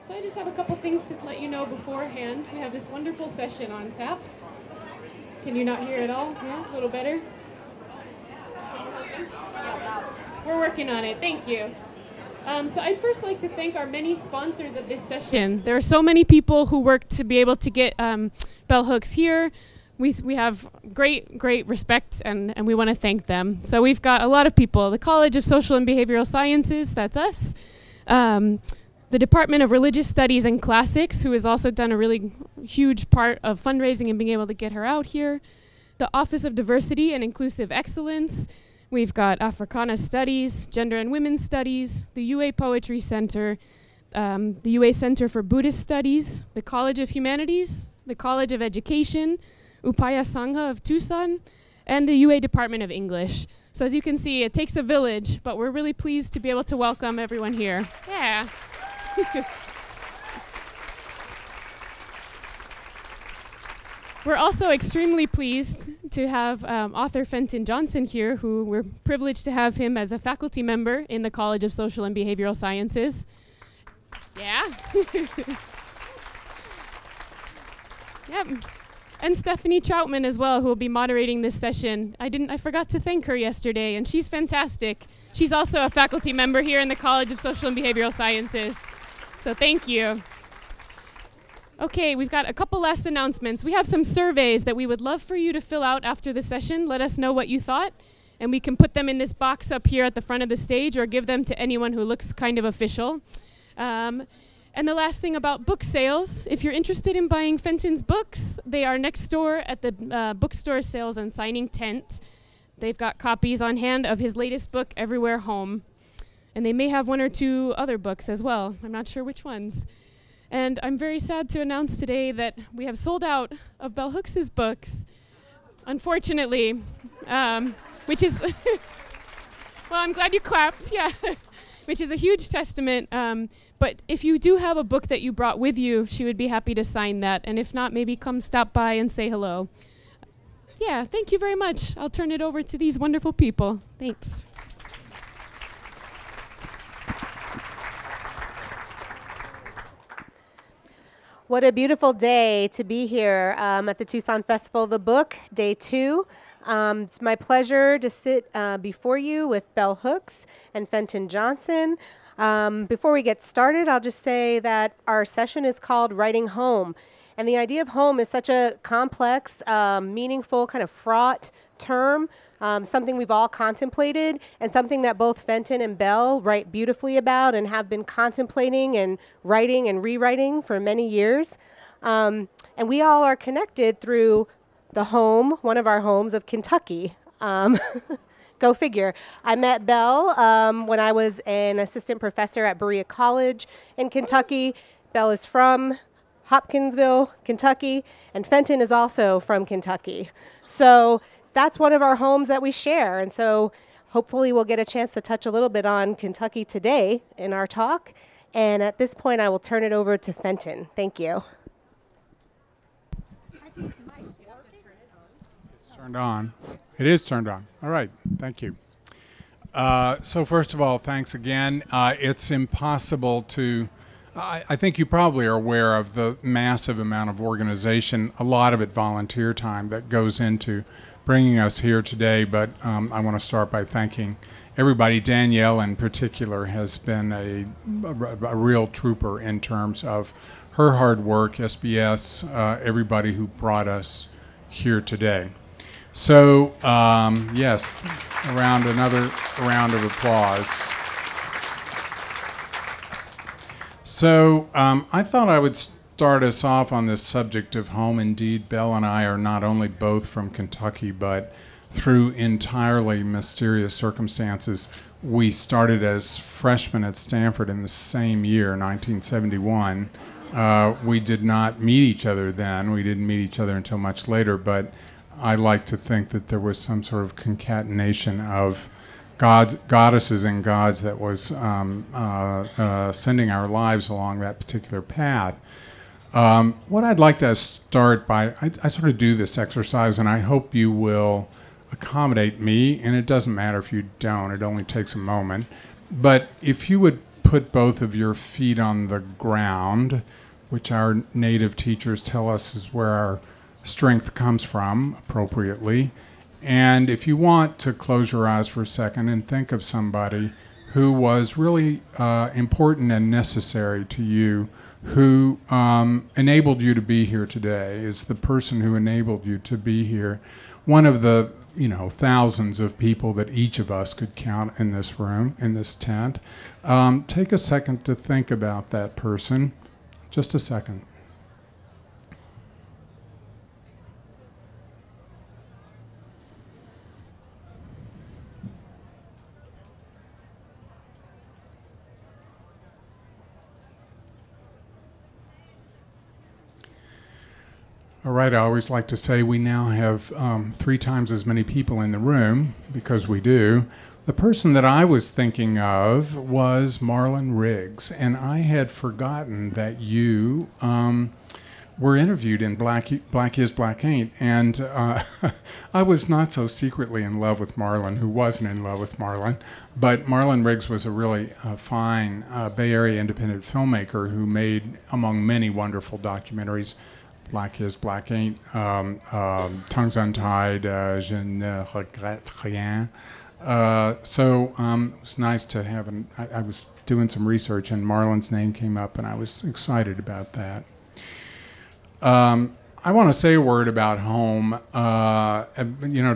So I just have a couple things to let you know beforehand. We have this wonderful session on tap. Can you not hear at all? Yeah, a little better? We're working on it. Thank you. So I'd first like to thank our many sponsors of this session. There are so many people who work to be able to get bell hooks here. We have great respect, and we want to thank them. So we've got a lot of people. The College of Social and Behavioral Sciences, that's us. The Department of Religious Studies and Classics, who has also done a really huge part of fundraising and being able to get her out here. The Office of Diversity and Inclusive Excellence. We've got Africana Studies, Gender and Women's Studies, the UA Poetry Center, the UA Center for Buddhist Studies, the College of Humanities, the College of Education, Upaya Sangha of Tucson, and the UA Department of English. So as you can see, it takes a village, but we're really pleased to be able to welcome everyone here. Yeah. We're also extremely pleased to have author Fenton Johnson here, who we're privileged to have him as a faculty member in the College of Social and Behavioral Sciences. Yeah. Yep. And Stephanie Troutman as well, who will be moderating this session. I forgot to thank her yesterday, and she's fantastic. She's also a faculty member here in the College of Social and Behavioral Sciences. So thank you. Okay, we've got a couple last announcements. We have some surveys that we would love for you to fill out after the session. Let us know what you thought, and we can put them in this box up here at the front of the stage or give them to anyone who looks kind of official. And the last thing about book sales, if you're interested in buying Fenton's books, they are next door at the bookstore sales and signing tent. They've got copies on hand of his latest book, Everywhere Home. And they may have one or two other books as well. I'm not sure which ones. And I'm very sad to announce today that we have sold out of Bell Hooks' books, unfortunately, which is, well, I'm glad you clapped, yeah, which is a huge testament. But if you do have a book that you brought with you, she would be happy to sign that. And if not, maybe come stop by and say hello. Yeah, thank you very much. I'll turn it over to these wonderful people. Thanks. What a beautiful day to be here at the Tucson Festival of the Book, Day 2. It's my pleasure to sit before you with Bell Hooks and Fenton Johnson. Before we get started, I'll just say that our session is called Writing Home. And the idea of home is such a complex, meaningful, kind of fraught term, something we've all contemplated, and something that both Fenton and Bell write beautifully about and have been contemplating and writing and rewriting for many years. And we all are connected through the home, one of our homes of Kentucky. Go figure. I met Bell when I was an assistant professor at Berea College in Kentucky. Bell is from Hopkinsville, Kentucky, and Fenton is also from Kentucky. So that's one of our homes that we share. And so hopefully we'll get a chance to touch a little bit on Kentucky today in our talk. And at this point, I will turn it over to Fenton. Thank you. It's turned on. It is turned on. All right. Thank you. So first of all, thanks again. It's impossible to... I think you probably are aware of the massive amount of organization, a lot of it volunteer time, that goes into bringing us here today, but I want to start by thanking everybody. Danielle in particular has been a real trooper in terms of her hard work, SBS, everybody who brought us here today. So yes, another round of applause. So I thought I would start us off on this subject of home. Indeed, Bell and I are not only both from Kentucky, but through entirely mysterious circumstances, we started as freshmen at Stanford in the same year, 1971. We did not meet each other then. We didn't meet each other until much later, but I like to think that there was some sort of concatenation of goddesses and gods that was sending our lives along that particular path. What I'd like to start by, I sort of do this exercise, and I hope you will accommodate me, and it doesn't matter if you don't, it only takes a moment. But if you would put both of your feet on the ground, which our native teachers tell us is where our strength comes from, appropriately. And if you want to close your eyes for a second and think of somebody who was really important and necessary to you, who enabled you to be here today, is the person who enabled you to be here. One of the thousands of people that each of us could count in this room, in this tent. Take a second to think about that person. Just a second. All right, I always like to say we now have 3 times as many people in the room, because we do. The person that I was thinking of was Marlon Riggs, and I had forgotten that you were interviewed in Black Is, Black Ain't, and I was not so secretly in love with Marlon, who wasn't in love with Marlon, but Marlon Riggs was a really fine Bay Area independent filmmaker who made, among many wonderful documentaries, Black Is, Black Ain't, Tongues Untied, Je ne regrette rien. So it was nice to have I was doing some research and Marlon's name came up and I was excited about that. I want to say a word about home, to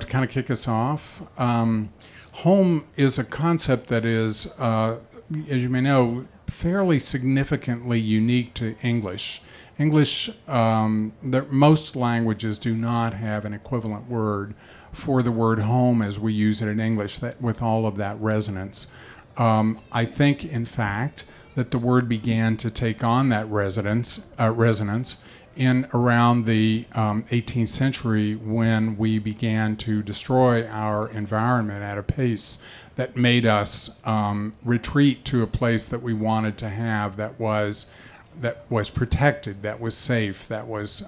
kind of kick us off. Home is a concept that is, as you may know, fairly significantly unique to English. Most languages do not have an equivalent word for the word home as we use it in English, with all of that resonance. I think, in fact, that the word began to take on that resonance in around the 18th century, when we began to destroy our environment at a pace that made us retreat to a place that we wanted to have, that was protected, that was safe, that was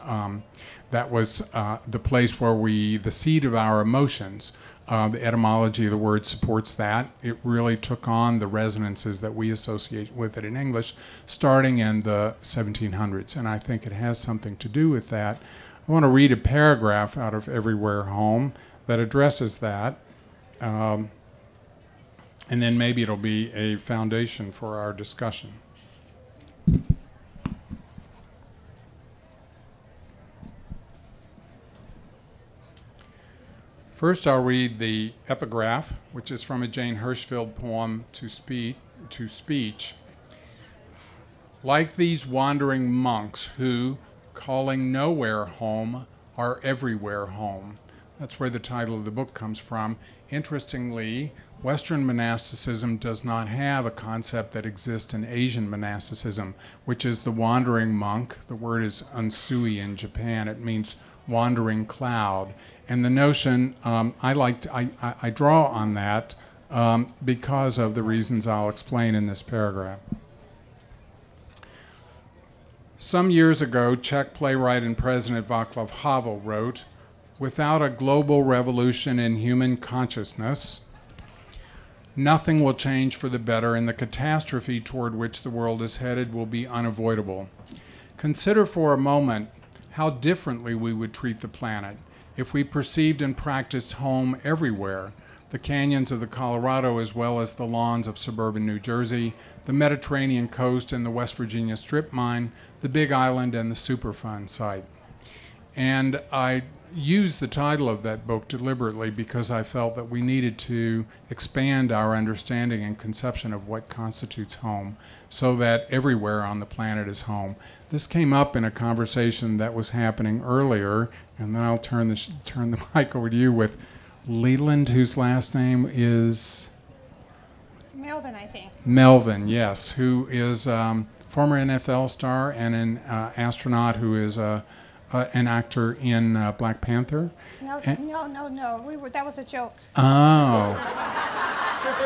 the place where the seat of our emotions. The etymology of the word supports that. It really took on the resonances that we associate with it in English, starting in the 1700s, and I think it has something to do with that. I want to read a paragraph out of Everywhere Home that addresses that, and then maybe it'll be a foundation for our discussion. First, I'll read the epigraph, which is from a Jane Hirschfield poem, To Speech. Like these wandering monks who, calling nowhere home, are everywhere home. That's where the title of the book comes from. Interestingly, Western monasticism does not have a concept that exists in Asian monasticism, which is the wandering monk. The word is unsui in Japan. It means wandering cloud. And the notion, I draw on that because of the reasons I'll explain in this paragraph. Some years ago, Czech playwright and president Václav Havel wrote, "Without a global revolution in human consciousness, nothing will change for the better, and the catastrophe toward which the world is headed will be unavoidable. Consider for a moment how differently we would treat the planet if we perceived and practiced home everywhere, the canyons of the Colorado as well as the lawns of suburban New Jersey, the Mediterranean coast and the West Virginia strip mine, the Big Island and the Superfund site." And I used the title of that book deliberately because I felt that we needed to expand our understanding and conception of what constitutes home so that everywhere on the planet is home. This came up in a conversation that was happening earlier, and then I'll turn the mic over to you with Leland, whose last name is? Melvin, I think. Melvin, yes, who is former NFL star and an astronaut who is an actor in Black Panther. No. That was a joke. Oh.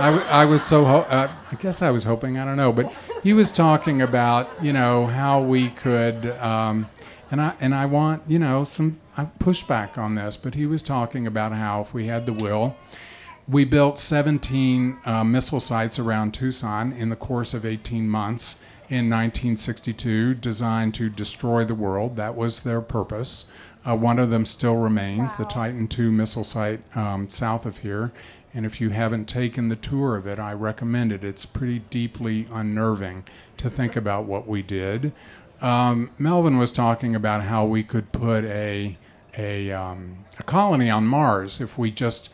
I was so, I guess I was hoping, I don't know, but he was talking about, how we could, and I want, some pushback on this, but he was talking about how if we had the will, We built 17 missile sites around Tucson in the course of 18 months in 1962, designed to destroy the world. That was their purpose. One of them still remains, the Titan II missile site south of here. And if you haven't taken the tour of it, I recommend it. It's pretty deeply unnerving to think about what we did. Melvin was talking about how we could put a colony on Mars if we just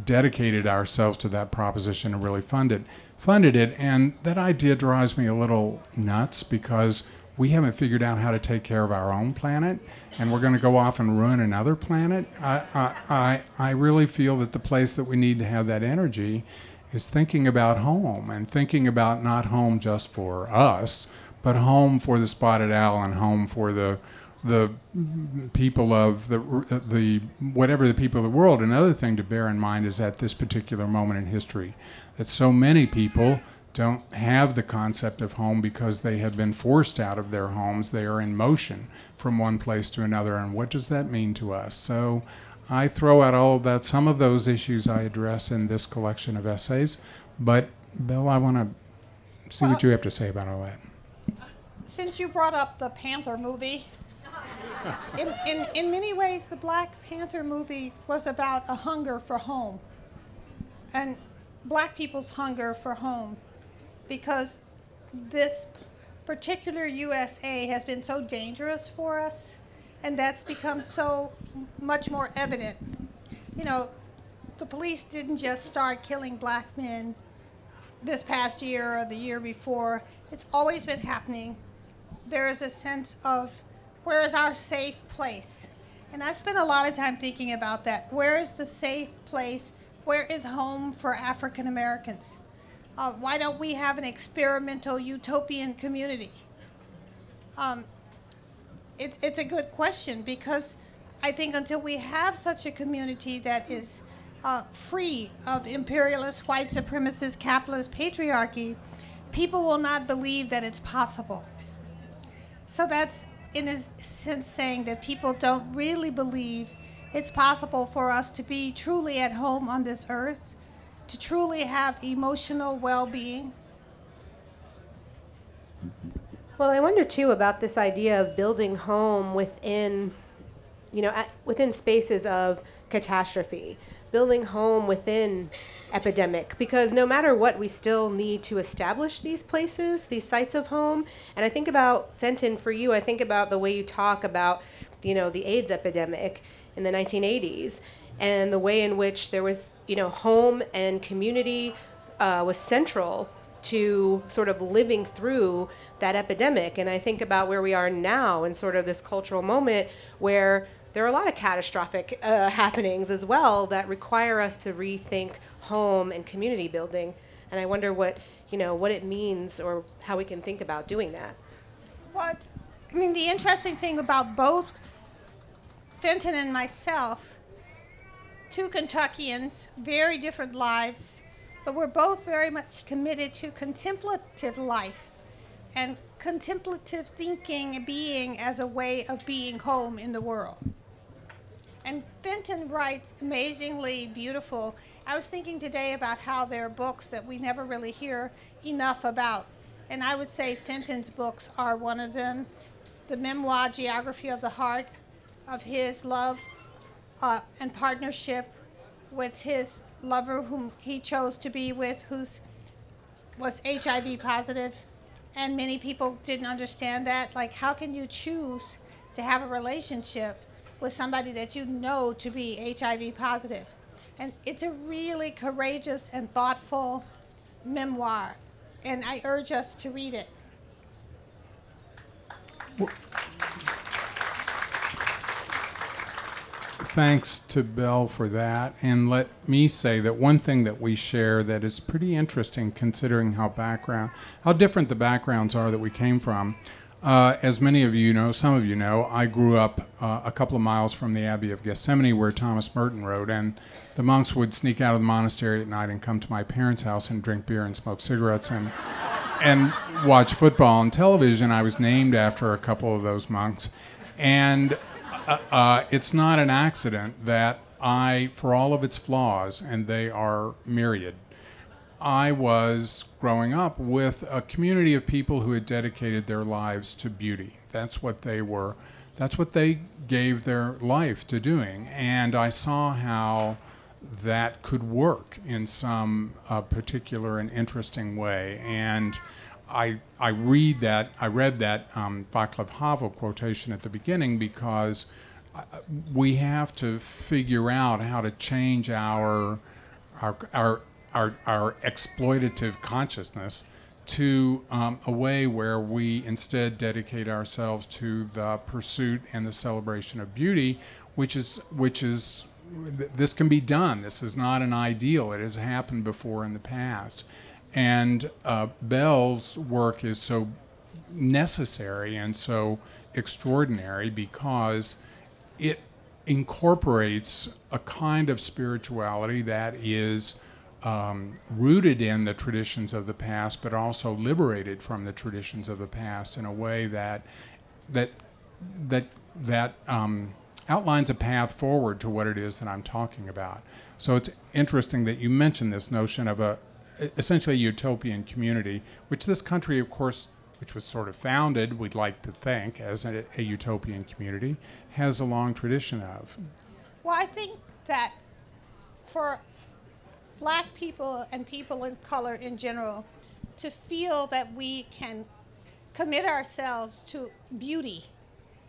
dedicated ourselves to that proposition and really funded it. And that idea drives me a little nuts because we haven't figured out how to take care of our own planet, and we're going to go off and ruin another planet. I really feel that the place that we need to have that energy is thinking about home, and thinking about not home just for us, but home for the spotted owl and home for the people of the whatever the people of the world. Another thing to bear in mind is at this particular moment in history that so many people don't have the concept of home because they have been forced out of their homes. They are in motion from one place to another, and what does that mean to us? So I throw out all of that. Some of those issues I address in this collection of essays, but Bill, I want to see what you have to say about all that. Since you brought up the Panther movie, in many ways, the Black Panther movie was about a hunger for home, and Black people's hunger for home, because this particular USA has been so dangerous for us, and that's become so much more evident. You know, the police didn't just start killing Black men this past year or the year before. It's always been happening. There is a sense of, where is our safe place? And I spent a lot of time thinking about that. Where is the safe place? Where is home for African Americans? Why don't we have an experimental utopian community? It's a good question, because I think until we have such a community that is free of imperialist, white supremacist, capitalist patriarchy, people will not believe that it's possible. So that's, in a sense, saying that people don't really believe it's possible for us to be truly at home on this earth, to truly have emotional well-being. Well, I wonder too about this idea of building home within, within spaces of catastrophe, building home within epidemic, because no matter what, we still need to establish these places, these sites of home. And I think about Fenton, for you, I think about the way you talk about, the AIDS epidemic in the 1980s, and the way in which there was, home and community was central to sort of living through that epidemic. And I think about where we are now in sort of this cultural moment where there are a lot of catastrophic happenings as well that require us to rethink home and community building. And I wonder what it means, or how we can think about doing that. The interesting thing about both Fenton and myself, two Kentuckians, very different lives, but we're both very much committed to contemplative life and contemplative thinking, being as a way of being home in the world. And Fenton writes amazingly beautiful. I was thinking today about how there are books that we never really hear enough about. And I would say Fenton's books are one of them. The memoir, Geography of the Heart, of his love and partnership with his lover, whom he chose to be with, was HIV positive. And many people didn't understand that. Like, how can you choose to have a relationship with somebody that you know to be HIV positive? And it's a really courageous and thoughtful memoir, and I urge us to read it. Thanks to Belle for that. And let me say that one thing that we share that is pretty interesting, considering how different the backgrounds are that we came from. As many of you know, some of you know, I grew up a couple of miles from the Abbey of Gethsemane, where Thomas Merton wrote, and the monks would sneak out of the monastery at night and come to my parents' house and drink beer and smoke cigarettes and watch football on television. I was named after a couple of those monks. And it's not an accident that for all of its flaws, and they are myriad, I was growing up with a community of people who had dedicated their lives to beauty. That's what they were. That's what they gave their life to doing. And I saw how that could work in some particular and interesting way. And I read that Václav Havel quotation at the beginning because we have to figure out how to change our exploitative consciousness to a way where we instead dedicate ourselves to the pursuit and the celebration of beauty, which is this can be done. This is not an ideal. It has happened before in the past. And Belle's work is so necessary and so extraordinary because it incorporates a kind of spirituality that is rooted in the traditions of the past, but also liberated from the traditions of the past in a way that outlines a path forward to what it is that I'm talking about. So it's interesting that you mentioned this notion of essentially a utopian community, which this country, of course, which was sort of founded, we'd like to think, as a utopian community, has a long tradition of. Well, I think that for Black people and people in color in general to feel that we can commit ourselves to beauty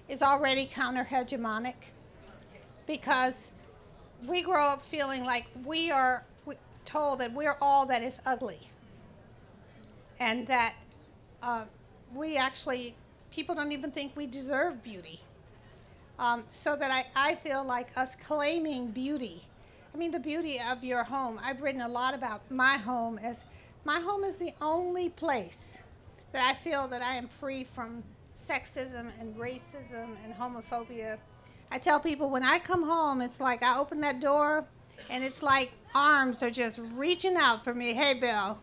is already counter-hegemonic, because we grow up feeling like we are told that we're all that is ugly, and that people don't even think we deserve beauty. So that I feel like us claiming beauty, I mean the beauty of your home. I've written a lot about my home as my home is the only place that I feel that I am free from sexism and racism and homophobia. I tell people when I come home, it's like I open that door and it's like arms are just reaching out for me. Hey, Bill,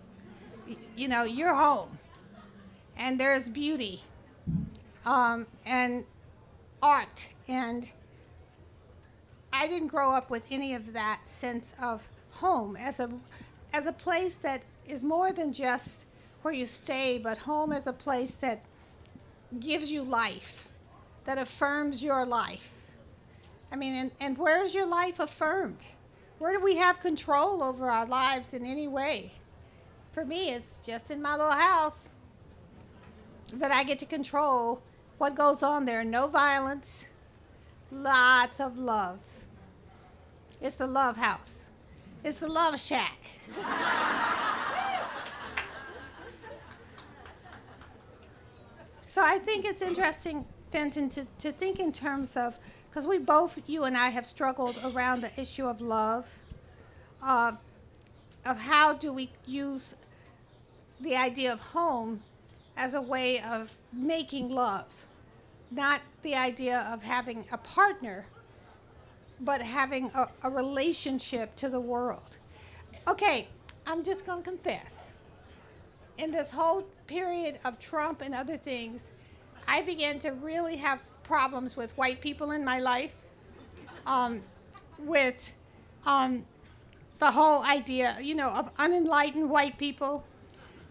you're home. And there's beauty and art. And I didn't grow up with any of that sense of home as a place that is more than just where you stay, but home as a place that gives you life, that affirms your life. I mean, and where is your life affirmed? Where do we have control over our lives in any way? For me, it's just in my little house that I get to control what goes on there. No violence, lots of love. It's the love house. It's the love shack. So I think it's interesting, Fenton, to think in terms of, because you and I have struggled around the issue of love, of how do we use the idea of home as a way of making love, not the idea of having a partner, but having a relationship to the world. Okay, I'm just going to confess. In this whole period of Trump and other things, I began to really have problems with white people in my life, with the whole idea, of unenlightened white people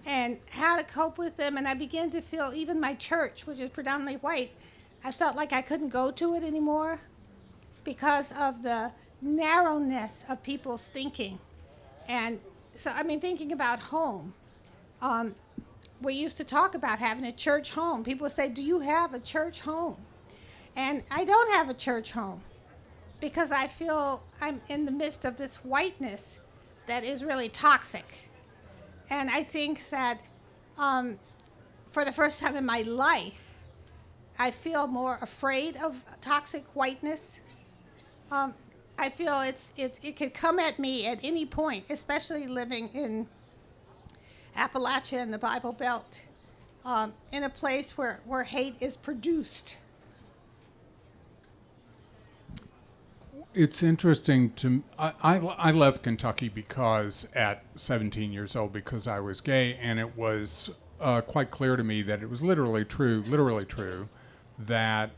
and how to cope with them. And I began to feel even my church, which is predominantly white, I felt like I couldn't go to it anymore because of the narrowness of people's thinking. And so, thinking about home, we used to talk about having a church home. People would say, do you have a church home? And I don't have a church home because I feel I'm in the midst of this whiteness that is really toxic. And I think that for the first time in my life, I feel more afraid of toxic whiteness. I feel it could come at me at any point, especially living in Appalachia and the Bible Belt, in a place where hate is produced. It's interesting I left Kentucky because at 17 years old because I was gay, and it was quite clear to me that it was literally true, that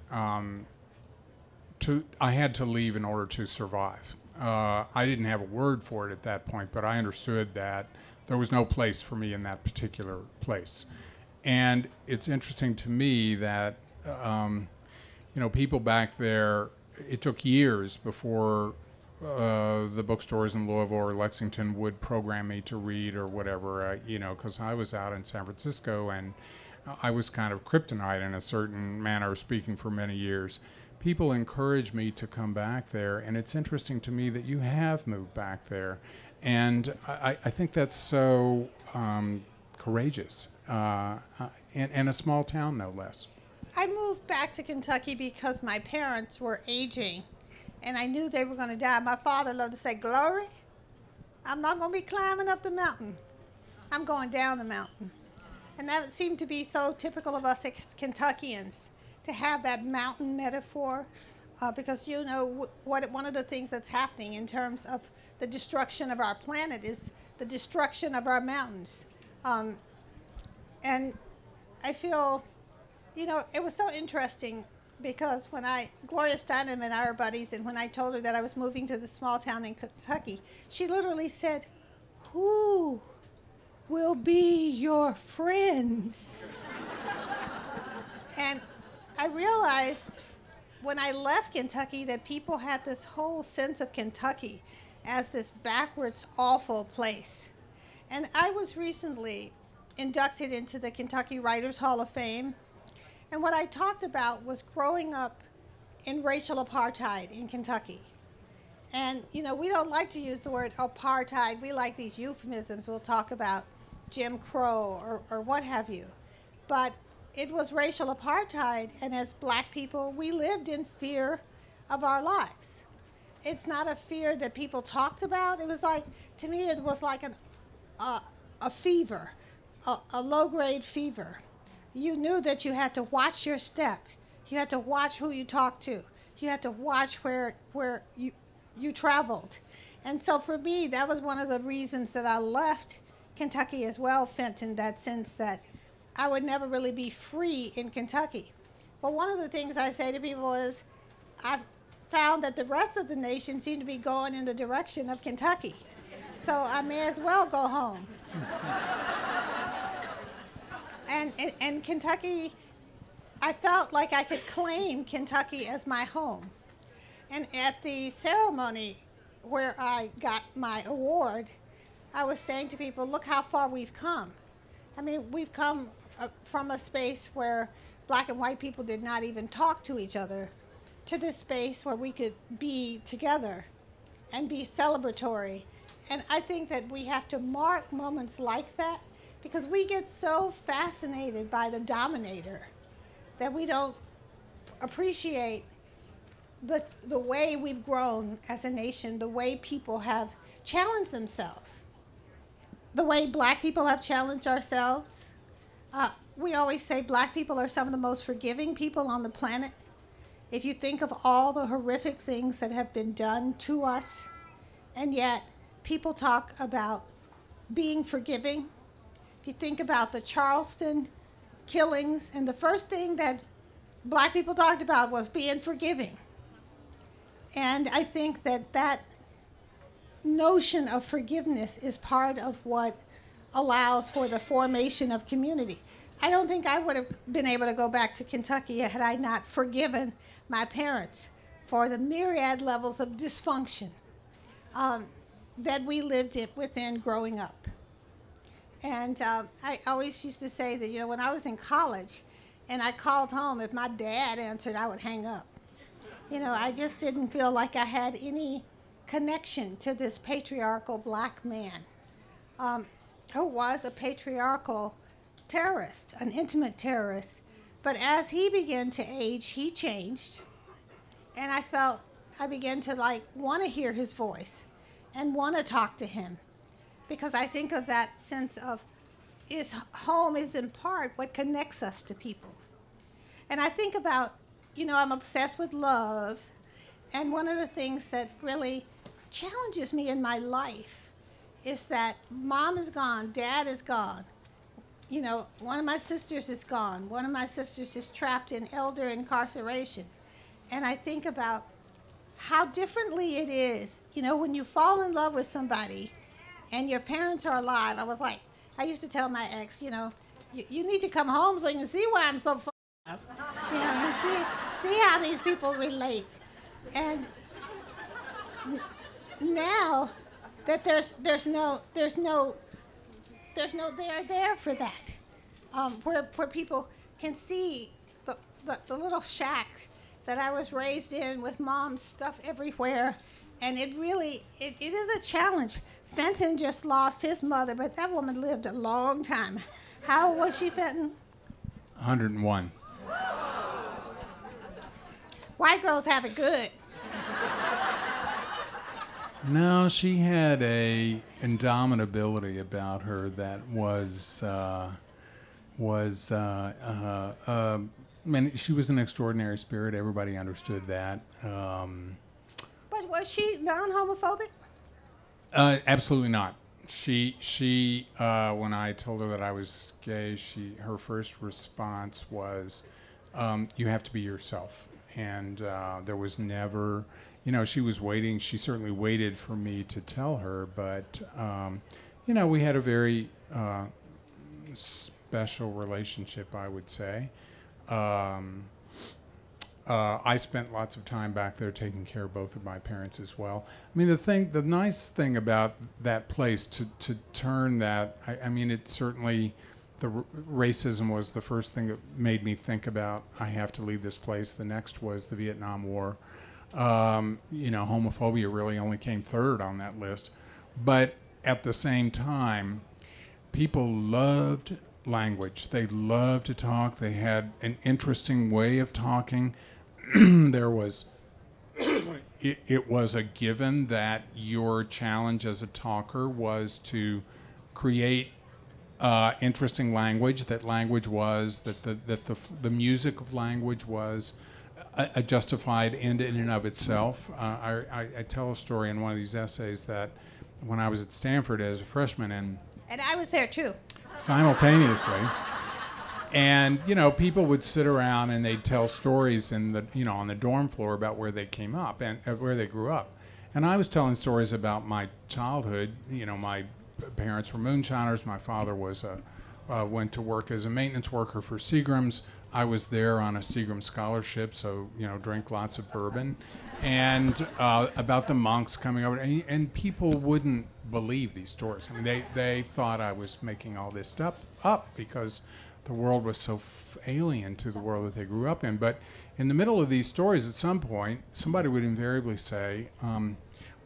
I had to leave in order to survive. I didn't have a word for it at that point, but I understood that there was no place for me in that particular place. And it's interesting to me that, people back there, it took years before the bookstores in Louisville or Lexington would program me to read or whatever, because I was out in San Francisco and I was kind of kryptonite in a certain manner of speaking for many years. People encouraged me to come back there, and it's interesting to me that you have moved back there. And I think that's so courageous, in a small town, no less. I moved back to Kentucky because my parents were aging, and I knew they were going to die. My father loved to say, "Glory, I'm not going to be climbing up the mountain. I'm going down the mountain." And that seemed to be so typical of us Kentuckians, to have that mountain metaphor, because one of the things that's happening in terms of the destruction of our planet is the destruction of our mountains. And I feel, it was so interesting because when Gloria Steinem and I were buddies, and when I told her that I was moving to the small town in Kentucky, she literally said, "Who will be your friends?" And I realized when I left Kentucky that people had this whole sense of Kentucky as this backwards, awful place. And I was recently inducted into the Kentucky Writers Hall of Fame. And what I talked about was growing up in racial apartheid in Kentucky. And, we don't like to use the word apartheid. We like these euphemisms. We'll talk about Jim Crow or what have you. But it was racial apartheid, and as black people, we lived in fear of our lives. It's not a fear that people talked about. It was like, to me, it was like a fever, a low-grade fever. You knew that you had to watch your step. You had to watch who you talked to. You had to watch where you traveled. And so for me, that was one of the reasons that I left Kentucky as well, Fenton, that sense that I would never really be free in Kentucky. But one of the things I say to people is, I've found that the rest of the nation seemed to be going in the direction of Kentucky. So I may as well go home. And Kentucky, I felt like I could claim Kentucky as my home. And at the ceremony where I got my award, I was saying to people, look how far we've come. I mean, we've come from a space where black and white people did not even talk to each other, to this space where we could be together and be celebratory. And I think that we have to mark moments like that, because we get so fascinated by the dominator that we don't appreciate the way we've grown as a nation, the way people have challenged themselves, the way black people have challenged ourselves. We always say black people are some of the most forgiving people on the planet. If you think of all the horrific things that have been done to us, and yet people talk about being forgiving. If you think about the Charleston killings, and the first thing that black people talked about was being forgiving. And I think that that notion of forgiveness is part of what allows for the formation of community. I don't think I would have been able to go back to Kentucky had I not forgiven my parents for the myriad levels of dysfunction that we lived within growing up. And I always used to say that, when I was in college and I called home, if my dad answered, I would hang up. I just didn't feel like I had any connection to this patriarchal black man who was a patriarchal terrorist, an intimate terrorist. But as he began to age, he changed. And I began to want to hear his voice and want to talk to him. Because I think of that sense of home is in part what connects us to people. And I think about, I'm obsessed with love. And one of the things that really challenges me in my life is that mom is gone, dad is gone. One of my sisters is gone. One of my sisters is trapped in elder incarceration. And I think about how differently it is, when you fall in love with somebody and your parents are alive. I used to tell my ex, you need to come home so you can see why I'm so fucked up. See how these people relate. And now that there's no there for that, where people can see the little shack that I was raised in with mom's stuff everywhere, and it is a challenge. Fenton just lost his mother, but that woman lived a long time. How old was she, Fenton? 101. White girls have it good. No, she had a indomitability about her that she was an extraordinary spirit. Everybody understood that. Was she non-homophobic? Absolutely not. She when I told her that I was gay, her first response was, "You have to be yourself." And there was never, she was waiting. She certainly waited for me to tell her, but we had a very special relationship, I would say. I spent lots of time back there taking care of both of my parents as well. I mean, the nice thing about that place to turn that, it certainly, racism was the first thing that made me think about, I have to leave this place. The next was the Vietnam War. Homophobia really only came third on that list. But at the same time, people loved language. They loved to talk. They had an interesting way of talking. There was, it was a given that your challenge as a talker was to create interesting language. That language was that the music of language was a justified end in and of itself. I tell a story in one of these essays that when I was at Stanford as a freshman, and I was there too. Simultaneously. And, people would sit around and they'd tell stories on the dorm floor about where they came up and where they grew up. And I was telling stories about my childhood. My parents were moonshiners. My father went to work as a maintenance worker for Seagram's. I was there on a Seagram scholarship, so, drank lots of bourbon. And about the monks coming over. And people wouldn't believe these stories. They thought I was making all this stuff up because the world was so alien to the world that they grew up in. But in the middle of these stories, at some point, somebody would invariably say,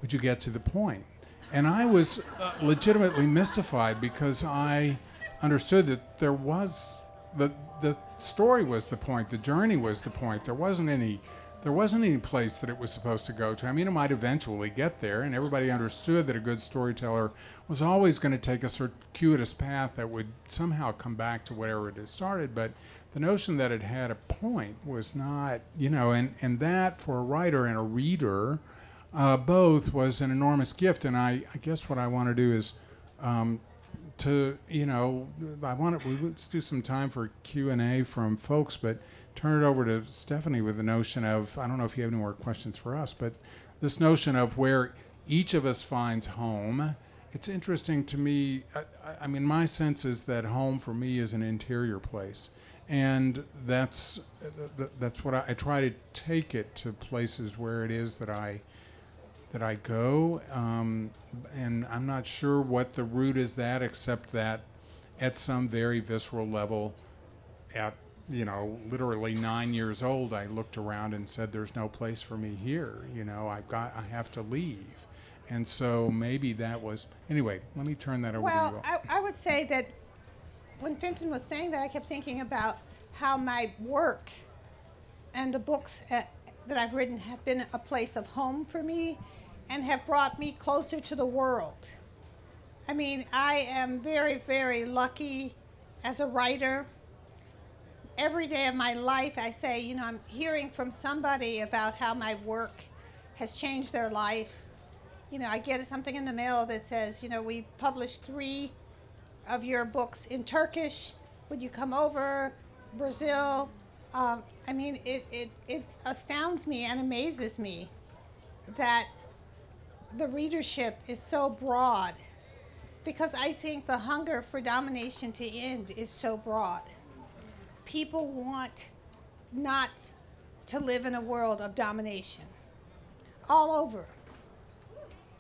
would you get to the point? And I was legitimately mystified because I understood that there was, the story was the point, the journey was the point. There wasn't any place that it was supposed to go to. It might eventually get there, and everybody understood that a good storyteller was always going to take a circuitous path that would somehow come back to wherever it had started. But the notion that it had a point was not, and that for a writer and a reader, both was an enormous gift. And I guess what I want to do is let's do some time for Q&A from folks, but turn it over to Stephanie with the notion of, I don't know if you have any more questions for us, but this notion of where each of us finds home. It's interesting to me, my sense is that home for me is an interior place. And that's what I try to take it to places where it is that I go. And I'm not sure what the root is that, except that at some very visceral level, at literally 9 years old, I looked around and said, there's no place for me here. I have to leave. And so maybe that was, anyway, let me turn that over to you all. Well, I would say that when Fenton was saying that, I kept thinking about how my work and the books that I've written have been a place of home for me and have brought me closer to the world. I am very, very lucky as a writer. Every day of my life, I say, I'm hearing from somebody about how my work has changed their life. I get something in the mail that says, we published 3 of your books in Turkish. Would you come over? Brazil. It astounds me and amazes me that the readership is so broad, because I think the hunger for domination to end is so broad. People want not to live in a world of domination all over.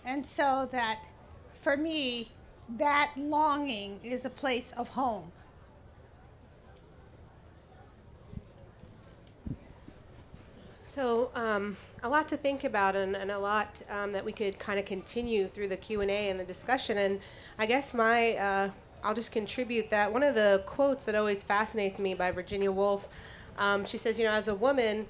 And so that, for me, that longing is a place of home. So a lot to think about, and a lot that we could kind of continue through the Q&A and the discussion. And I guess I'll just contribute that one of the quotes that always fascinates me by Virginia Woolf, she says, as a woman,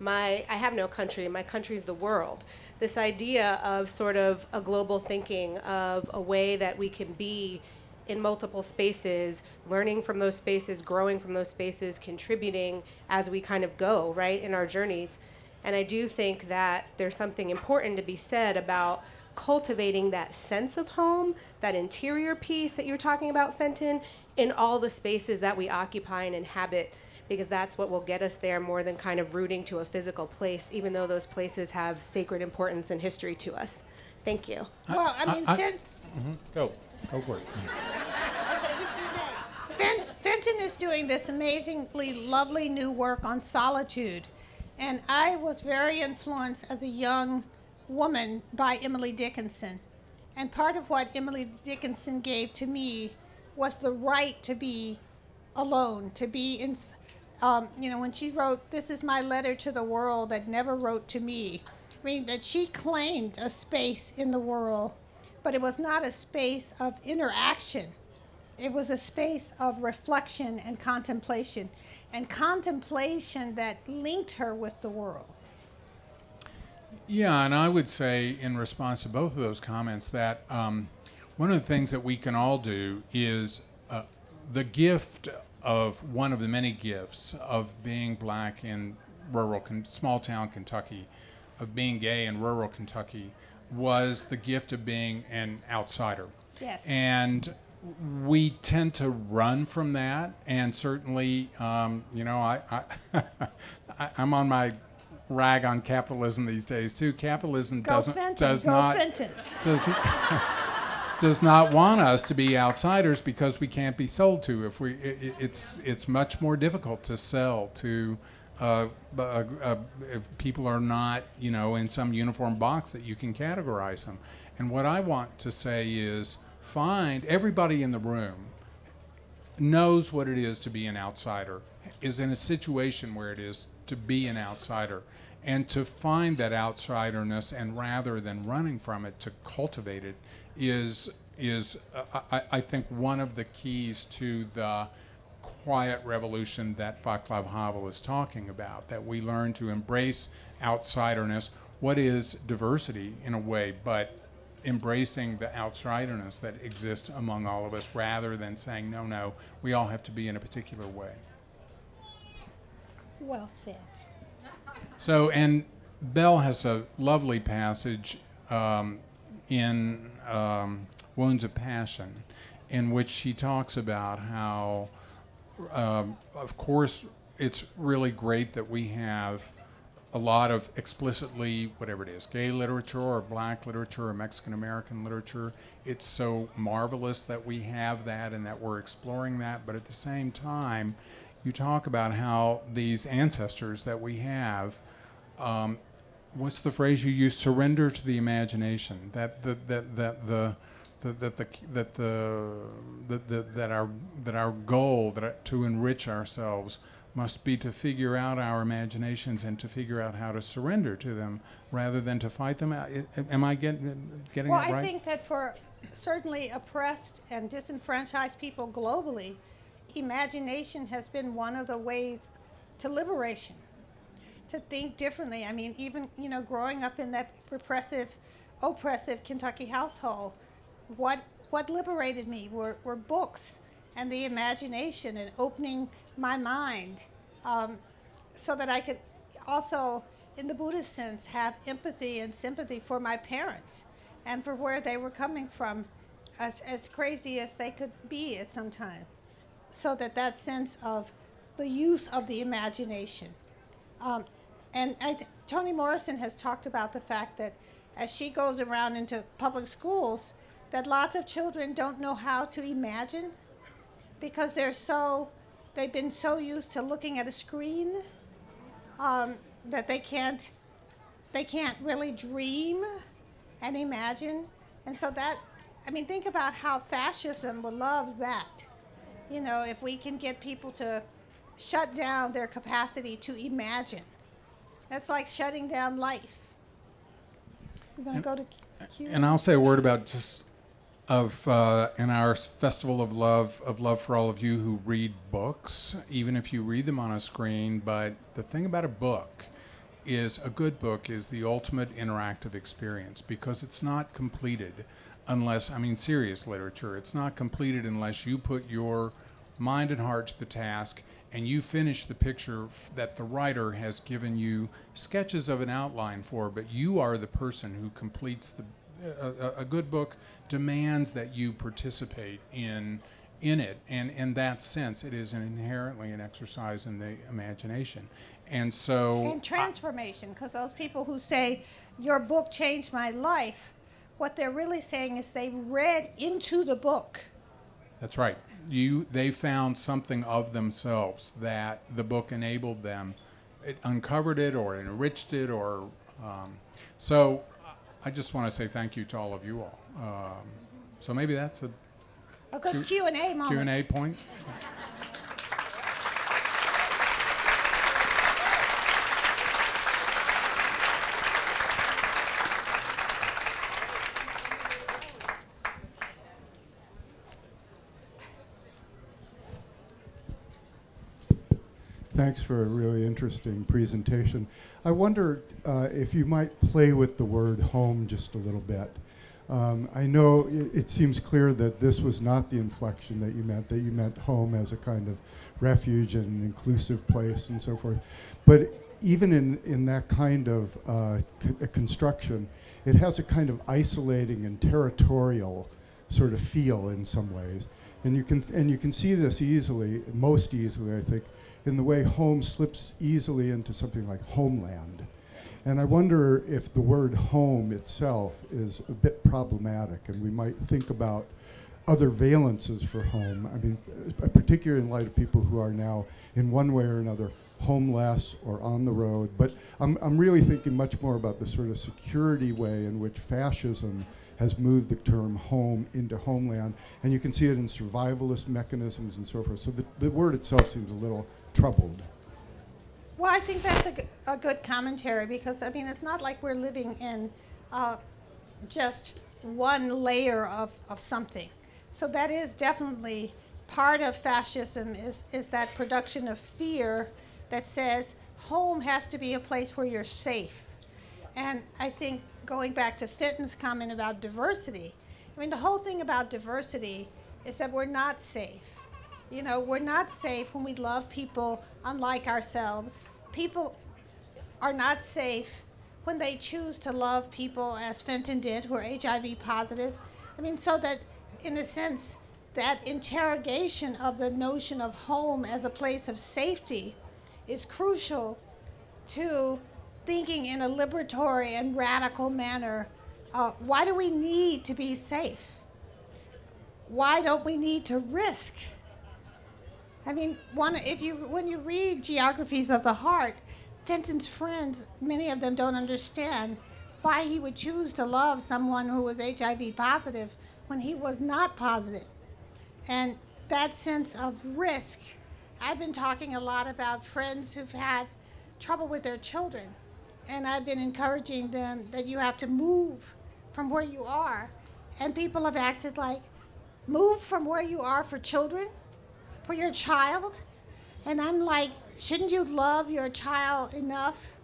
I have no country. My country is the world. This idea of sort of a global thinking of a way that we can be in multiple spaces, learning from those spaces, growing from those spaces, contributing as we kind of go, right, in our journeys. And I do think that there's something important to be said about cultivating that sense of home, that interior piece that you're talking about, Fenton, in all the spaces that we occupy and inhabit, because that's what will get us there more than kind of rooting to a physical place, even though those places have sacred importance and history to us. Thank you. Well, I mean, Go for it. Fenton is doing this amazingly lovely new work on solitude. And I was very influenced as a young woman by Emily Dickinson. And part of what Emily Dickinson gave to me was the right to be alone, to be in, when she wrote, "This is my letter to the world that never wrote to me." I mean, that she claimed a space in the world, but it was not a space of interaction. It was a space of reflection and contemplation that linked her with the world. Yeah, and I would say in response to both of those comments that one of the things that we can all do is the gift of one of the many gifts of being black in rural, small town Kentucky, of being gay in rural Kentucky, was the gift of being an outsider. Yes. And we tend to run from that, and certainly, I'm on my rag on capitalism these days too. Capitalism does not want us to be outsiders because we can't be sold to. It's much more difficult to sell to if people are not in some uniform box that you can categorize them. And what I want to say is, find everybody in the room knows what it is to be an outsider, is in a situation where it is to be an outsider, and to find that outsiderness, and rather than running from it, to cultivate it is I think one of the keys to the quiet revolution that Václav Havel is talking about, that we learn to embrace outsiderness. What is diversity in a way, but embracing the outsiderness that exists among all of us, rather than saying, no, we all have to be in a particular way. Well said. So, and Belle has a lovely passage in Wounds of Passion, in which she talks about how, of course, it's really great that we have a lot of explicitly, whatever it is, gay literature or black literature or Mexican-American literature. It's so marvelous that we have that and that we're exploring that. But at the same time, you talk about how these ancestors that we have, what's the phrase you use? Surrender to the imagination. That our goal to enrich ourselves must be to figure out our imaginations and to figure out how to surrender to them rather than to fight them out. Am I getting that right? Well, I think that for certainly oppressed and disenfranchised people globally, imagination has been one of the ways to liberation, to think differently. I mean, even, growing up in that oppressive Kentucky household, what liberated me were books and the imagination and opening my mind, so that I could also, in the Buddhist sense, have empathy and sympathy for my parents and for where they were coming from, as crazy as they could be at some time. So that sense of the use of the imagination. And Toni Morrison has talked about the fact that as she goes around into public schools, that lots of children don't know how to imagine because they've been so used to looking at a screen that they can't really dream and imagine. And so think about how fascism loves that. You know, if we can get people to shut down their capacity to imagine, that's like shutting down life. We're going to go to Q. And I'll say a word about just in our Festival of love for all of you who read books, even if you read them on a screen. But the thing about a book is a good book is the ultimate interactive experience because it's not completed unless, serious literature, it's not completed unless you put your mind and heart to the task and you finish the picture that the writer has given you sketches of an outline for, but you are the person who completes a good book demands that you participate in it, and in that sense it is inherently an exercise in the imagination. And transformation, because those people who say your book changed my life, what they're really saying is they read into the book. That's right. They found something of themselves that the book enabled them. It uncovered it or enriched it so I just want to say thank you to all of you all. So maybe that's a good Q&A moment. Q&A point. Thanks for a really interesting presentation. I wonder if you might play with the word home just a little bit. I know it seems clear that this was not the inflection that you meant home as a kind of refuge and an inclusive place and so forth. But even in that kind of construction, it has a kind of isolating and territorial sort of feel in some ways. And you can see this most easily, I think, in the way home slips easily into something like homeland. And I wonder if the word home itself is a bit problematic, and we might think about other valences for home. Particularly in light of people who are now, in one way or another, homeless or on the road. But I'm really thinking much more about the sort of security way in which fascism has moved the term home into homeland, and you can see it in survivalist mechanisms and so forth. So the word itself seems a little troubled. Well, I think that's a good commentary because, it's not like we're living in just one layer of something. So that is definitely part of fascism is that production of fear that says home has to be a place where you're safe. And I think going back to Fenton's comment about diversity, the whole thing about diversity is that we're not safe. We're not safe when we love people unlike ourselves. People are not safe when they choose to love people, as Fenton did, who are HIV positive. So that, in a sense, that interrogation of the notion of home as a place of safety is crucial to thinking in a liberatory and radical manner. Why do we need to be safe? Why don't we need to risk? When you read Geographies of the Heart, Fenton's friends, many of them don't understand why he would choose to love someone who was HIV positive when he was not positive. And that sense of risk, I've been talking a lot about friends who've had trouble with their children. And I've been encouraging them that you have to move from where you are. And people have acted like, move from where you are for children? For your child? And I'm like, shouldn't you love your child enough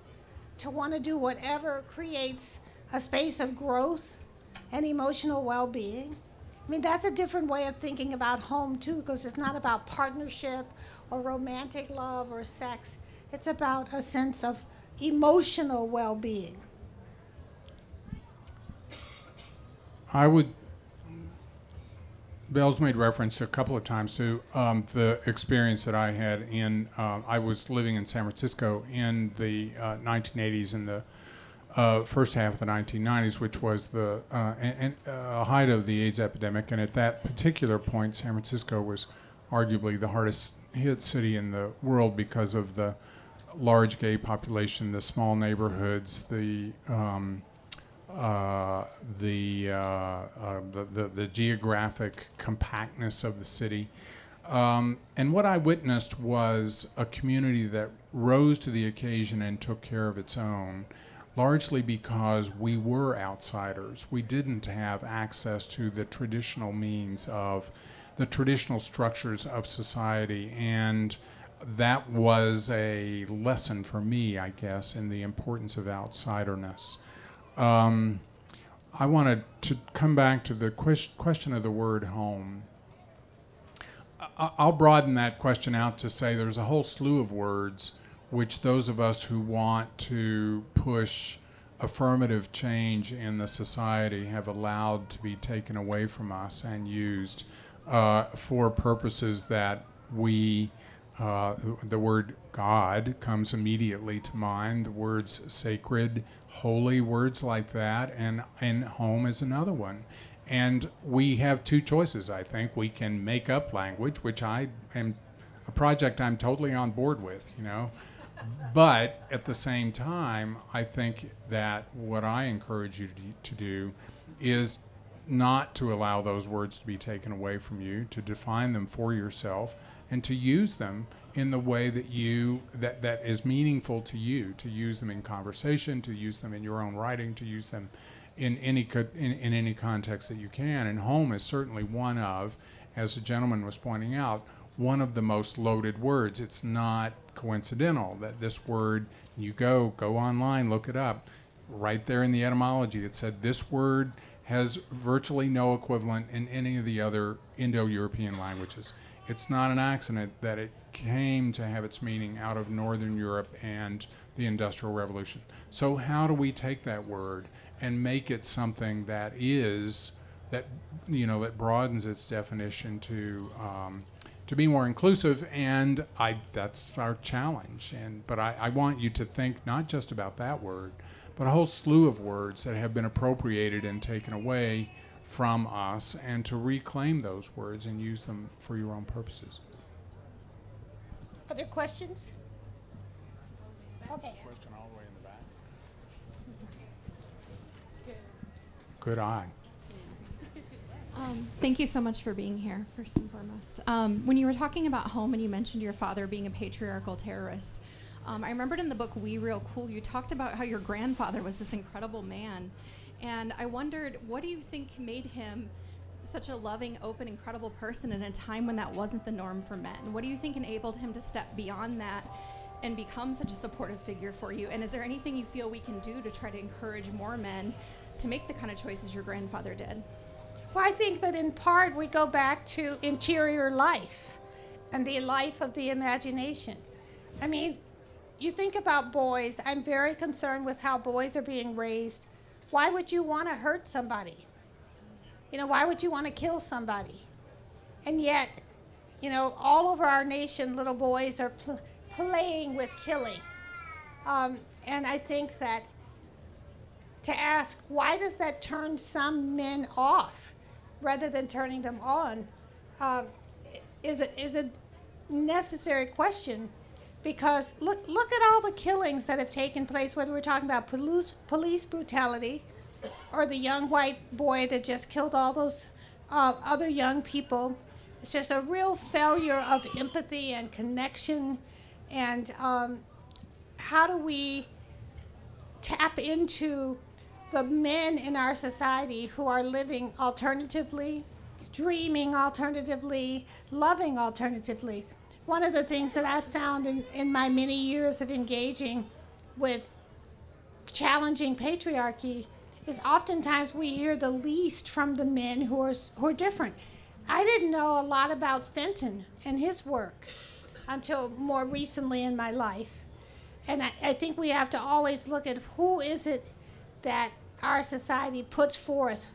to want to do whatever creates a space of growth and emotional well-being? That's a different way of thinking about home too, because it's not about partnership or romantic love or sex. It's about a sense of emotional well-being. Bell's made reference a couple of times to the experience that I had in, I was living in San Francisco in the 1980s and the first half of the 1990s, which was the height of the AIDS epidemic. And at that particular point, San Francisco was arguably the hardest hit city in the world because of the large gay population, the small neighborhoods, the geographic compactness of the city. And what I witnessed was a community that rose to the occasion and took care of its own, largely because we were outsiders. We didn't have access to the traditional means of the traditional structures of society, and that was a lesson for me, I guess, in the importance of outsiderness. I wanted to come back to the question of the word home. I'll broaden that question out to say there's a whole slew of words which those of us who want to push affirmative change in the society have allowed to be taken away from us and used for purposes that we, the word God comes immediately to mind, the words sacred, holy, words like that, and home is another one. And we have two choices, I think. We can make up language, which I am a project I'm totally on board with, you know. But at the same time, I think that what I encourage you to do is not to allow those words to be taken away from you, to define them for yourself, and to use them in the way that that is meaningful to you, to use them in conversation, to use them in your own writing, to use them in any context that you can. And home is certainly one of, as the gentleman was pointing out, one of the most loaded words. It's not coincidental that this word, you go online, look it up, right there in the etymology it said this word has virtually no equivalent in any of the other Indo-European languages. It's not an accident that it came to have its meaning out of Northern Europe and the Industrial Revolution. So how do we take that word and make it something that broadens its definition to be more inclusive? And that's our challenge. But I want you to think not just about that word, but a whole slew of words that have been appropriated and taken away from us, and to reclaim those words and use them for your own purposes. Other questions? Okay. Question all the way in the back. Good eye. Thank you so much for being here, first and foremost. When you were talking about home and you mentioned your father being a patriarchal terrorist, I remembered in the book We Real Cool, you talked about how your grandfather was this incredible man. And I wondered, what do you think made him such a loving, open, incredible person in a time when that wasn't the norm for men? What do you think enabled him to step beyond that and become such a supportive figure for you? And is there anything you feel we can do to try to encourage more men to make the kind of choices your grandfather did? Well, I think that in part we go back to interior life and the life of the imagination. I mean, you think about boys. I'm very concerned with how boys are being raised. Why would you want to hurt somebody? You know, why would you want to kill somebody? And yet, you know, all over our nation, little boys are playing with killing. And I think that to ask, why does that turn some men off rather than turning them on, is a necessary question. Because look at all the killings that have taken place, whether we're talking about police brutality or the young white boy that just killed all those other young people. It's just a real failure of empathy and connection. And how do we tap into the men in our society who are living alternatively, dreaming alternatively, loving alternatively? One of the things that I've found in my many years of engaging with challenging patriarchy is oftentimes we hear the least from the men who are different. I didn't know a lot about Fenton and his work until more recently in my life. And I think we have to always look at who is it that our society puts forth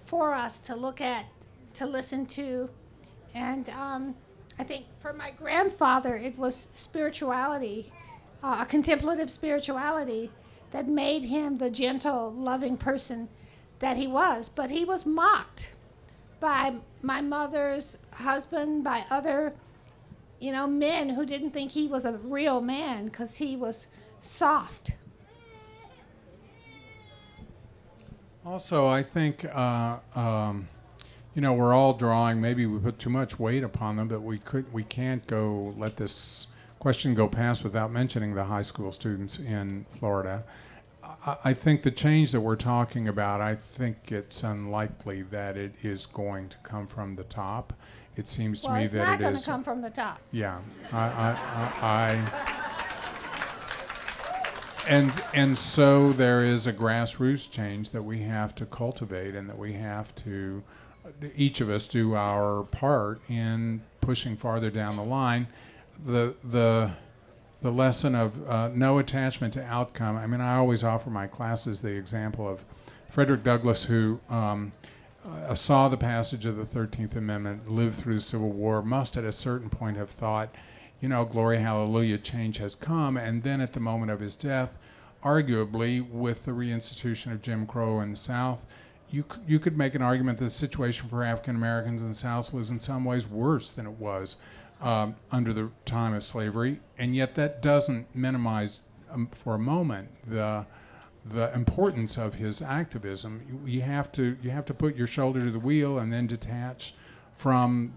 for us to look at to listen to. And I think for my grandfather, it was spirituality, a contemplative spirituality that made him the gentle, loving person that he was. But he was mocked by my mother's husband, by other, men who didn't think he was a real man because he was soft. Also, I think, we're all drawing, maybe we put too much weight upon them, but we can't go let this question go past without mentioning the high school students in Florida. I think the change that we're talking about, I think it's unlikely that it is going to come from the top. It seems to me that it is. Well, it's not going to come from the top. Yeah, And so there is a grassroots change that we have to cultivate, and that we have to, each of us, do our part in pushing farther down the line. The lesson of no attachment to outcome. I mean, I always offer my classes the example of Frederick Douglass, who saw the passage of the 13th Amendment, lived through the Civil War, must at a certain point have thought, glory, hallelujah, change has come. And then at the moment of his death, arguably with the reinstitution of Jim Crow in the South, you could make an argument that the situation for African Americans in the South was in some ways worse than it was under the time of slavery. And yet that doesn't minimize for a moment the importance of his activism. You have to put your shoulder to the wheel and then detach from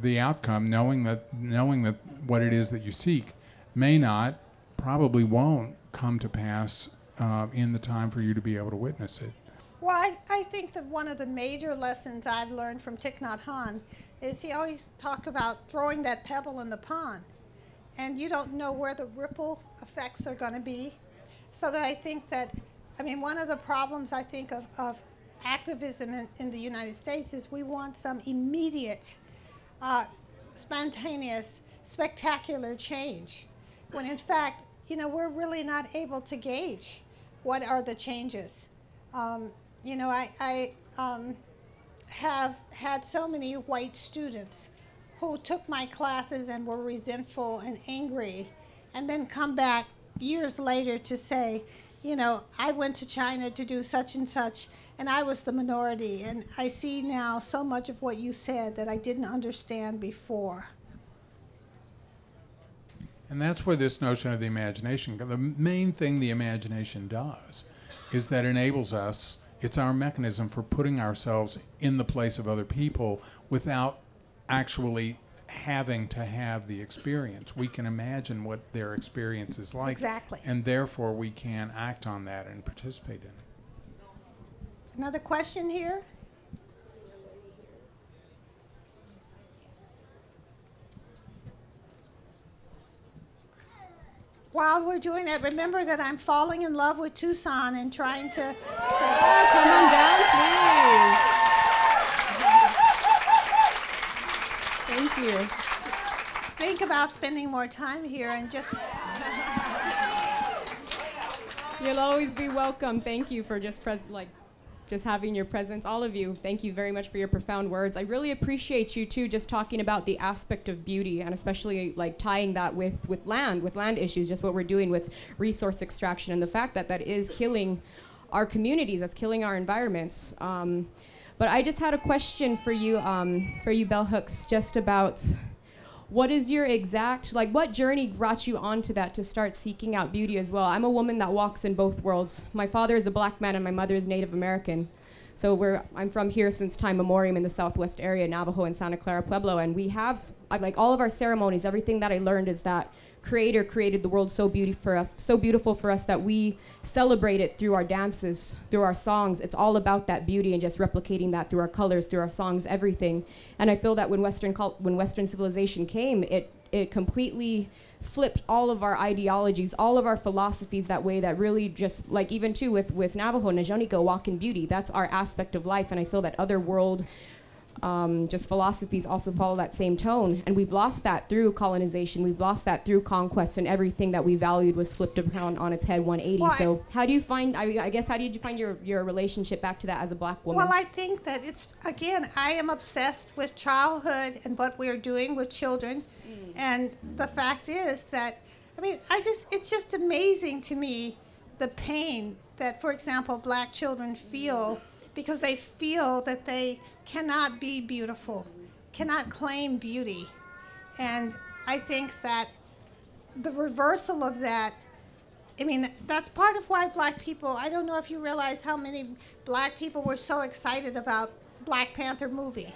the outcome, knowing that what it is that you seek may not, probably won't come to pass in the time for you to be able to witness it. Well, I think that one of the major lessons I've learned from Thich Nhat Hanh is he always talked about throwing that pebble in the pond, and you don't know where the ripple effects are going to be. So that I think that, one of the problems I think of activism in the United States is we want some immediate, spontaneous, spectacular change, when in fact, we're really not able to gauge what are the changes. I have had so many white students who took my classes and were resentful and angry, and then come back years later to say, I went to China to do such and such, and I was the minority, and I see now so much of what you said that I didn't understand before. And that's where this notion of the imagination, the main thing the imagination does is that enables us, it's our mechanism for putting ourselves in the place of other people without actually having to have the experience. We can imagine what their experience is like. Exactly. And therefore we can act on that and participate in it. Another question here? While we're doing that, remember that I'm falling in love with Tucson and trying to... come on down, please. Thank you. Think about spending more time here and just... You'll always be welcome. Thank you for just having your presence, all of you. Thank you very much for your profound words. I really appreciate you too, just talking about the aspect of beauty, and especially tying that with land issues, just what we're doing with resource extraction and the fact that that is killing our communities, that's killing our environments. But I just had a question for you Bell Hooks, just about what is your exact, what journey brought you onto that to start seeking out beauty as well? I'm a woman that walks in both worlds. My father is a black man and my mother is Native American. So I'm from here since time memoriam in the Southwest area, Navajo and Santa Clara Pueblo, and we have, all of our ceremonies, everything that I learned is that Creator created the world so beautiful for us that we celebrate it through our dances, through our songs. It's all about that beauty and just replicating that through our colors, through our songs, everything. And I feel that when Western civilization came, it completely flipped all of our ideologies, all of our philosophies that way, that really just, even too with Navajo, Najoniko, walk in beauty. That's our aspect of life, and I feel that other world just philosophies also follow that same tone. And we've lost that through colonization. We've lost that through conquest, and everything that we valued was flipped around on its head 180. Well, so how do you find, I guess, how did you find your relationship back to that as a black woman? Well, I think that it's, again, I am obsessed with childhood and what we're doing with children. And the fact is that, I mean, it's just amazing to me the pain that, for example, black children feel because they feel that they cannot be beautiful, cannot claim beauty. And I think that the reversal of that, I mean, that's part of why black people, I don't know if you realize how many black people were so excited about Black Panther movie,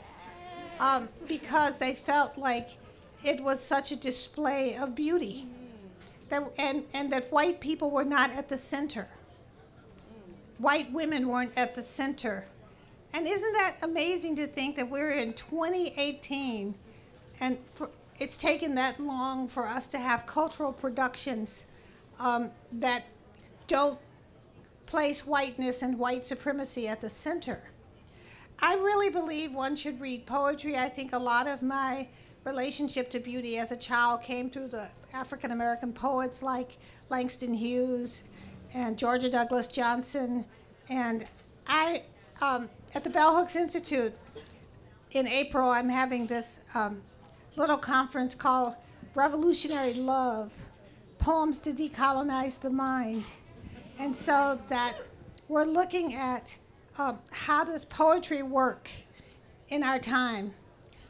because they felt like it was such a display of beauty, and that white people were not at the center. White women weren't at the center. And isn't that amazing to think that we're in 2018 and it's taken that long for us to have cultural productions that don't place whiteness and white supremacy at the center. I really believe one should read poetry. I think a lot of my relationship to beauty as a child came through the African American poets like Langston Hughes and Georgia Douglas Johnson. And I, at the Bell Hooks Institute, in April, I'm having this little conference called Revolutionary Love, Poems to Decolonize the Mind. And so that we're looking at how does poetry work in our time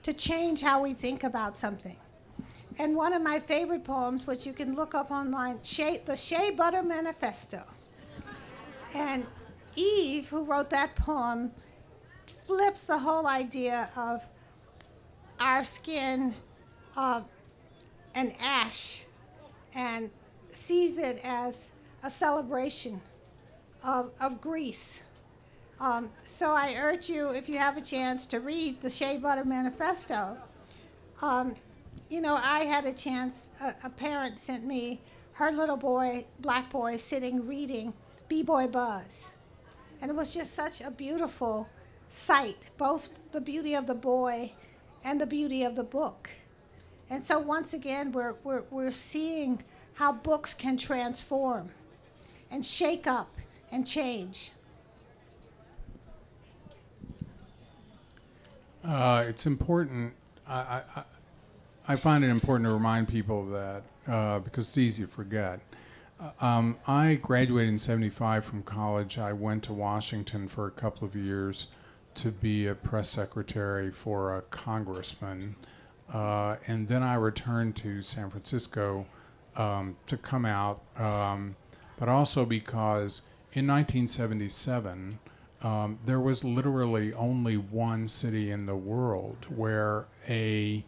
to change how we think about something. And one of my favorite poems, which you can look up online, the Shea Butter Manifesto. And Eve, who wrote that poem, flips the whole idea of our skin and ash and sees it as a celebration of Greece. So I urge you, if you have a chance, to read the Shea Butter Manifesto. You know, I had a chance, a parent sent me her little boy, black boy, sitting reading B-Boy Buzz. And it was just such a beautiful sight, both the beauty of the boy and the beauty of the book. And so once again, we're seeing how books can transform and shake up and change. It's important. I find it important to remind people that because it's easy to forget. I graduated in '75 from college. I went to Washington for a couple of years to be a press secretary for a congressman, and then I returned to San Francisco to come out, but also because in 1977 there was literally only one city in the world where an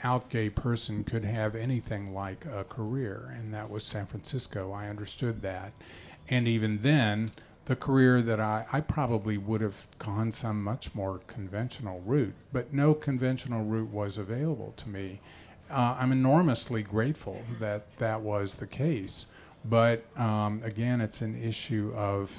out gay person could have anything like a career, and that was San Francisco. I understood that. And even then, the career that I probably would have gone some much more conventional route, but no conventional route was available to me. I'm enormously grateful that that was the case. But again, it's an issue of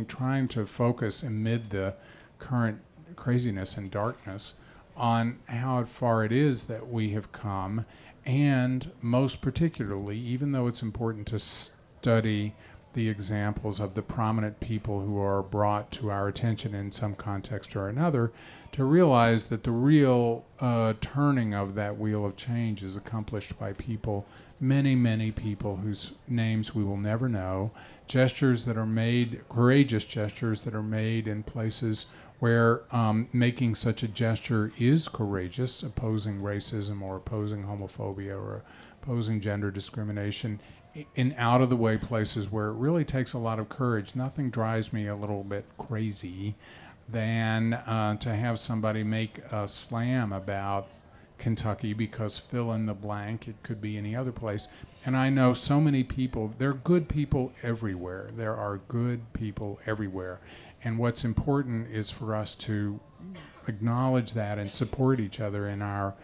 trying to focus amid the current craziness and darkness on how far it is that we have come, and most particularly, even though it's important to study the examples of the prominent people who are brought to our attention in some context or another, to realize that the real turning of that wheel of change is accomplished by people, many, many people whose names we will never know, gestures that are made, courageous gestures that are made in places where making such a gesture is courageous, opposing racism or opposing homophobia or opposing gender discrimination, in out-of-the-way places where it really takes a lot of courage. Nothing drives me a little bit crazy than to have somebody make a slam about Kentucky because fill in the blank, it could be any other place. And I know so many people, there are good people everywhere. There are good people everywhere. And what's important is for us to acknowledge that and support each other in our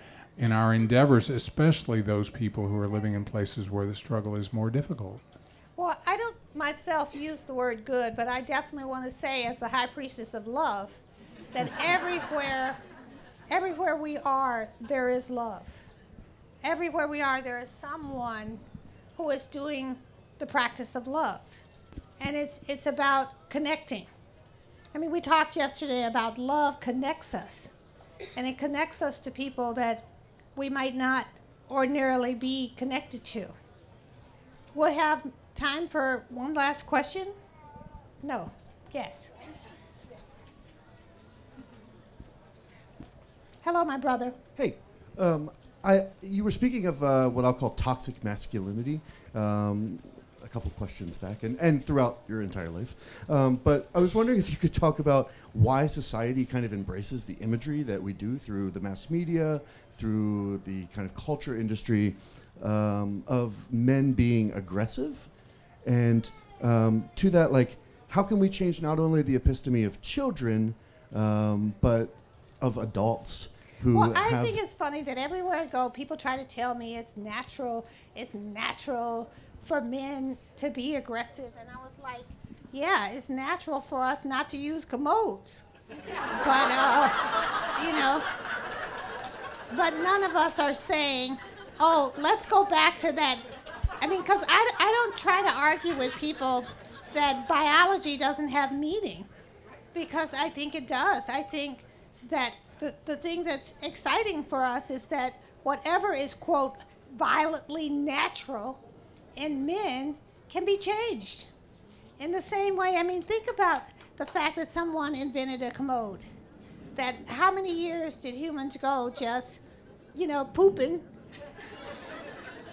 endeavors, especially those people who are living in places where the struggle is more difficult. Well, I don't myself use the word good, but I definitely want to say, as the high priestess of love, that everywhere we are, there is love. Everywhere we are, there is someone who is doing the practice of love. And it's about connecting. I mean, we talked yesterday about love connects us. And it connects us to people that we might not ordinarily be connected to. We'll have time for one last question? No. Yes. Hello, my brother. Hey, you were speaking of what I'll call toxic masculinity a couple questions back and throughout your entire life. But I was wondering if you could talk about why society kind of embraces the imagery that we do through the mass media, through the kind of culture industry of men being aggressive. And to that, like, how can we change not only the episteme of children, but of adults who Well, I think it's funny that everywhere I go, people try to tell me it's natural for men to be aggressive. And I was like, yeah, it's natural for us not to use commodes. But, but none of us are saying, oh, let's go back to that. I mean, because I don't try to argue with people that biology doesn't have meaning, because I think it does. I think that the thing that's exciting for us is that whatever is, quote, violently natural in men can be changed. In the same way, I mean, think about the fact that someone invented a commode. That how many years did humans go just, pooping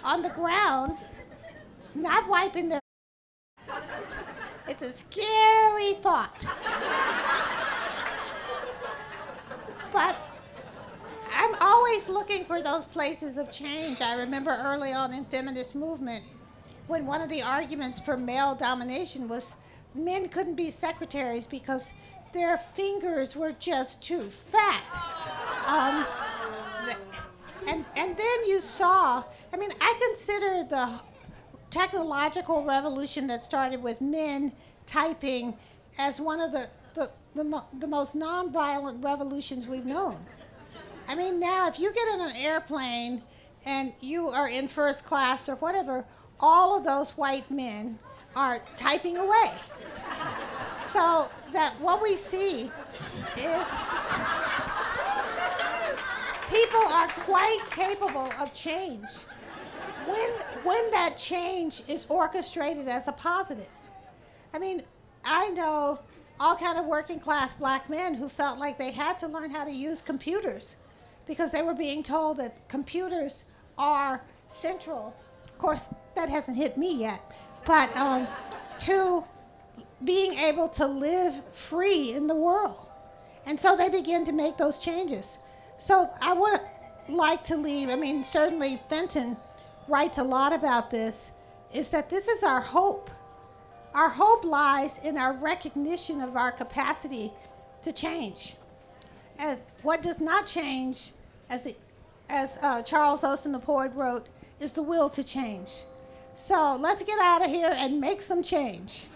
on the ground, not wiping their... It's a scary thought. But I'm always looking for those places of change. I remember early on in feminist movement when one of the arguments for male domination was men couldn't be secretaries because their fingers were just too fat. And then you saw, I mean, I consider the technological revolution that started with men typing as one of the most nonviolent revolutions we've known. I mean, now if you get on an airplane and you are in first class or whatever, all of those white men are typing away. So that what we see is people are quite capable of change when that change is orchestrated as a positive. I mean, I know all kind of working class black men who felt like they had to learn how to use computers because they were being told that computers are central. Of course, that hasn't hit me yet, but to being able to live free in the world. And so they begin to make those changes. So I would like to leave, I mean, certainly Fenton writes a lot about this, is that this is our hope. Our hope lies in our recognition of our capacity to change. As what does not change, as Charles Austin, the poet, wrote, is the will to change. So let's get out of here and make some change.